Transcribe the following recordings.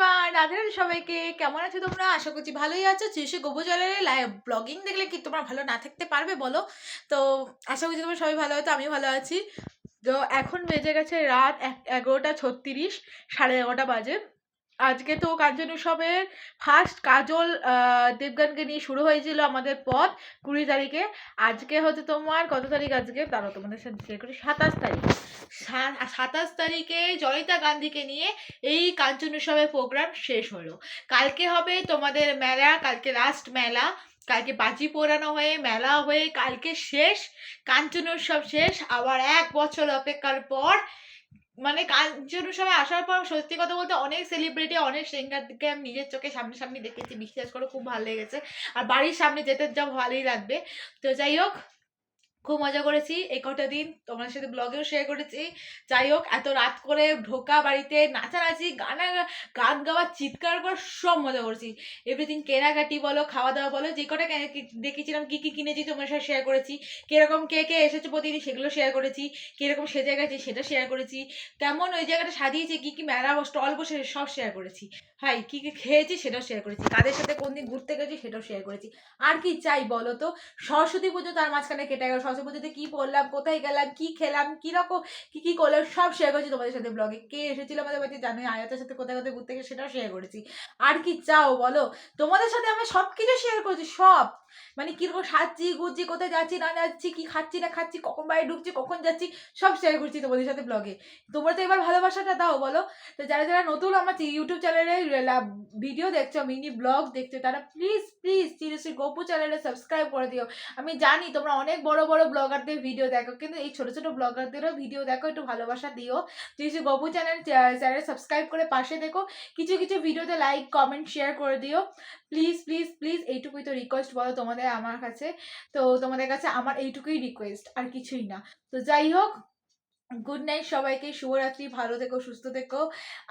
Everyone, Radhe Radhe সবাইকে। কেমন আছো তোমরা? আশা করছি ভালোই আছো। শীর্ষে গোবুজলের লাইভ ব্লগিং দেখলে কি তোমরা ভালো না থাকতে পারবে বলো? তো আশা করছি তোমরা সবাই ভালো হয়তো, আমিও ভালো আছি। তো এখন বেজে গেছে রাত 11:36, 11:30 বাজে। আজকে তো কাঞ্চন উৎসবের ফার্স্ট কাজল দেবগানকে নিয়ে শুরু হয়েছিল আমাদের পথ 20 তারিখে। আজকে হচ্ছে তোমার কত তারিখ? আজকে দাঁড়াও তোমাদের সাথে শেয়ার করি। 27 তারিখ। 27 তারিখে জয়িতা গান্ধীকে নিয়ে এই কাঞ্চন উৎসবের প্রোগ্রাম শেষ হলো। কালকে হবে তোমাদের মেলা, কালকে লাস্ট মেলা। কালকে বাজি পোড়ানো হয়ে মেলা হয়ে কালকে শেষ, কাঞ্চন উৎসব শেষ। আবার 1 বছর অপেক্ষার পর মানে কাঞ্চন উৎসবে আসার পর সত্যি কথা বলতে অনেক সেলিব্রিটি, অনেক সিঙ্গারকে আমি নিজের চোখে সামনে দেখেছি। বিশ্বাস করো খুব ভালো লেগেছে। আর বাড়ির সামনে যেতে যা ভালোই লাগবে। তো যাই হোক, খুব মজা করেছি এই কটা দিন, তোমার সাথে ব্লগেও শেয়ার করেছি। যাই হোক, এত রাত করে ঢোকা বাড়িতে নাচানাচি, গান গাওয়া, চিৎকার করা, সব মজা করেছি। এভরিথিং, কেনাকাটি বলো, খাওয়া দাওয়া বলো, যে কটা দেখেছিলাম কি কি কিনেছি তোমার সাথে শেয়ার করেছি। কিরকম কে কে এসেছে প্রতিদিন সেগুলো শেয়ার করেছি। কিরকম সেজে গেছে সেটা শেয়ার করেছি। কেমন ওই জায়গাটা সাজিয়েছে, কি কি মেলা স্টল বসে সব শেয়ার করেছি। হাই, কি কি খেয়েছি সেটাও শেয়ার করেছি। কাদের সাথে কোন দিন ঘুরতে গেছি সেটাও শেয়ার করেছি। আর কি চাই বলো তো? সরস্বতী পুজো তার মাঝখানে কেটে গেল। সরস্বতী পুজোতে কি করলাম, কোথায় গেলাম, কি খেলাম, কিরকম কি করলাম, সব শেয়ার করেছি তোমাদের সাথে ব্লগে। কে এসেছিল আমাদের বাড়িতে জানোই, আয়াতের সাথে কোথায় কোথায় ঘুরতে গেছে সেটাও শেয়ার করেছি। আর কি চাও বলো? তোমাদের সাথে আমি সব কিছু শেয়ার করেছি, সব। মানে কিরকম সাজছি গুজছি, কোথায় যাচ্ছি না যাচ্ছি, কি খাচ্ছি না খাচ্ছি, কখন বাড়ি ঢুকছি, কখন যাচ্ছি, সব শেয়ার করছি তোমাদের সাথে ব্লগে। তোমরা তো এবার ভালোবাসাটা দাও বলো। তো যারা যারা নতুন আমার ইউটিউব চ্যানেলে ভিডিও দেখছো, মিনি ব্লগ দেখছো, তারা প্লিজ প্লিজ চিরশ্রী গপু চ্যানেলে সাবস্ক্রাইব করে দিও। আমি জানি তোমরা অনেক বড় বড় ব্লগারদের ভিডিও দেখো, কিন্তু এই ছোট ছোট ব্লগারদেরও ভিডিও দেখো, একটু ভালোবাসা দিও। চিরশ্রী গপু চ্যানেল সাবস্ক্রাইব করে পাশে দেখো। কিছু কিছু ভিডিওতে লাইক কমেন্ট শেয়ার করে দিও। প্লিজ প্লিজ প্লিজ, এইটুকুই তো রিকোয়েস্ট বলো তোমাদের আমার কাছে। তো তোমাদের কাছে আমার এইটুকুই রিকোয়েস্ট, আর কিছুই না। তো যাই হোক, গুড নাইট সবাইকে, শুভরাত্রি, ভালো থেকো, সুস্থ থেকো।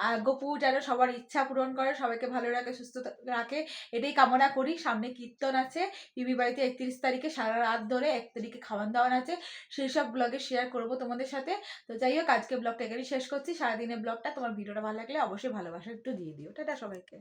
আর গপু যেন সবার ইচ্ছা পূরণ করে, সবাইকে ভালো রাখে, সুস্থ রাখে, এটাই কামনা করি। সামনে কীর্তন আছে পিবি বাড়িতে 31 তারিখে, সারা রাত ধরে। 1 তারিখে খাওয়ান দাওয়ান আছে, সেই সব ব্লগে শেয়ার করবো তোমাদের সাথে। তো যাই হোক, আজকে ব্লগটা এখানেই শেষ করছি। সারাদিনের ব্লগটা, তোমার ভিডিওটা ভালো লাগলে অবশ্যই ভালোবাসা একটু দিয়ে দিও। টাটা সবাইকে।